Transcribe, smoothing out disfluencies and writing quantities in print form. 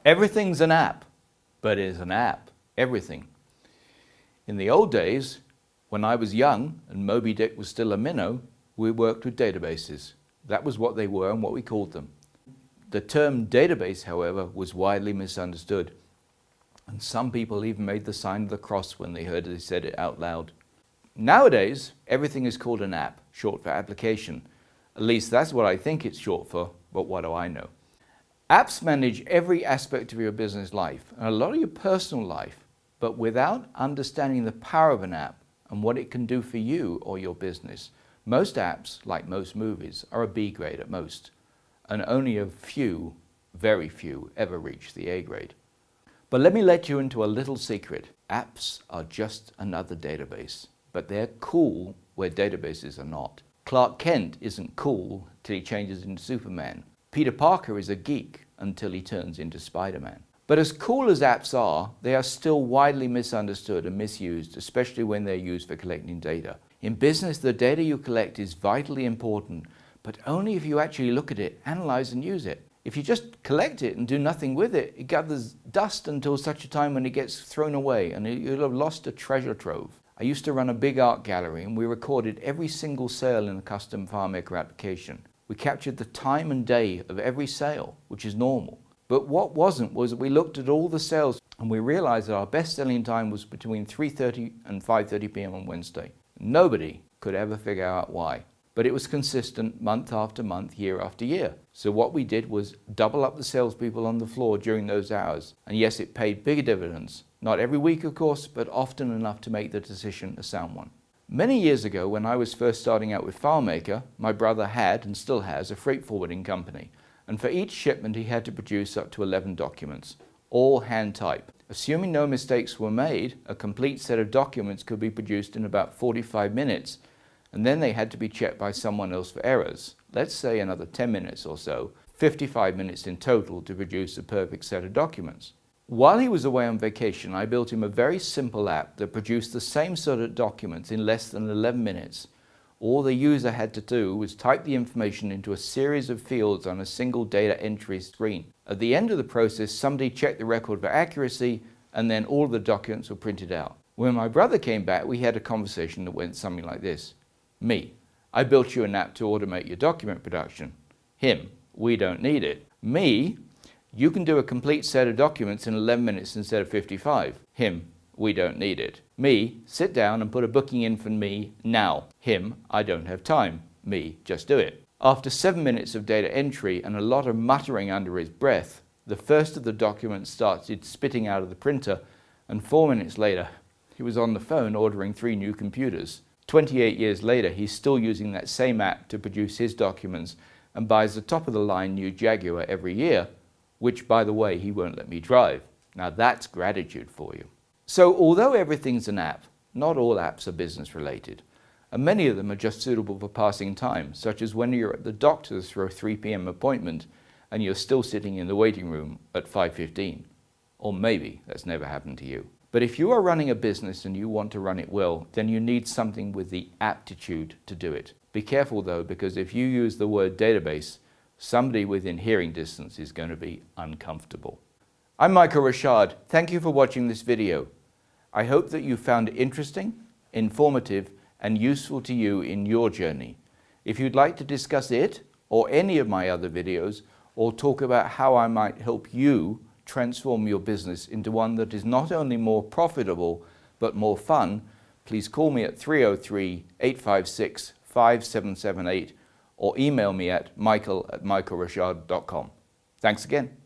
Everything's an app, but is an app everything? In the old days, when I was young and Moby Dick was still a minnow, we worked with databases. That was what they were and what we called them. The term database, however, was widely misunderstood. And some people even made the sign of the cross when they heard it said it out loud. Nowadays, everything is called an app, short for application. At least that's what I think it's short for, but what do I know? Apps manage every aspect of your business life and a lot of your personal life, but without understanding the power of an app and what it can do for you or your business, most apps, like most movies, are a B grade at most, and only a few, very few, ever reach the A grade. But let me let you into a little secret. Apps are just another database, but they're cool where databases are not. Clark Kent isn't cool till he changes into Superman. Peter Parker is a geek until he turns into Spider-Man. But as cool as apps are, they are still widely misunderstood and misused, especially when they're used for collecting data. In business, the data you collect is vitally important, but only if you actually look at it, analyze and use it. If you just collect it and do nothing with it, it gathers dust until such a time when it gets thrown away and you'll have lost a treasure trove. I used to run a big art gallery and we recorded every single sale in a custom FileMaker application. We captured the time and day of every sale, which is normal. But what wasn't was that we looked at all the sales and we realized that our best selling time was between 3:30 and 5:30 p.m. on Wednesday. Nobody could ever figure out why. But it was consistent month after month, year after year. So what we did was double up the salespeople on the floor during those hours. And yes, it paid bigger dividends. Not every week, of course, but often enough to make the decision a sound one. Many years ago, when I was first starting out with FileMaker, my brother had and still has a freight forwarding company. And for each shipment, he had to produce up to 11 documents, all hand type. Assuming no mistakes were made, a complete set of documents could be produced in about 45 minutes. And then they had to be checked by someone else for errors. Let's say another 10 minutes or so, 55 minutes in total to produce a perfect set of documents. While he was away on vacation, I built him a very simple app that produced the same sort of documents in less than 11 minutes. All the user had to do was type the information into a series of fields on a single data entry screen. At the end of the process, somebody checked the record for accuracy, and then all the documents were printed out. When my brother came back, we had a conversation that went something like this. Me, I built you an app to automate your document production. Him, we don't need it. Me, you can do a complete set of documents in 11 minutes instead of 55. Him, we don't need it. Me, sit down and put a booking in for me now. Him, I don't have time. Me, just do it. After 7 minutes of data entry and a lot of muttering under his breath, the first of the documents started spitting out of the printer, and 4 minutes later, he was on the phone ordering 3 new computers. 28 years later, he's still using that same app to produce his documents and buys the top-of-the-line new Jaguar every year, which, by the way, he won't let me drive. Now that's gratitude for you. So although everything's an app, not all apps are business-related, and many of them are just suitable for passing time, such as when you're at the doctor's for a 3 p.m. appointment and you're still sitting in the waiting room at 5:15. Or maybe that's never happened to you. But if you are running a business and you want to run it well, then you need something with the aptitude to do it. Be careful though, because if you use the word database, somebody within hearing distance is going to be uncomfortable. I'm Michael Rashad. Thank you for watching this video. I hope that you found it interesting, informative, and useful to you in your journey. If you'd like to discuss it or any of my other videos, or talk about how I might help you transform your business into one that is not only more profitable but more fun, please call me at 303-856-5778 or email me at michael@michaelrashad.com. Thanks again.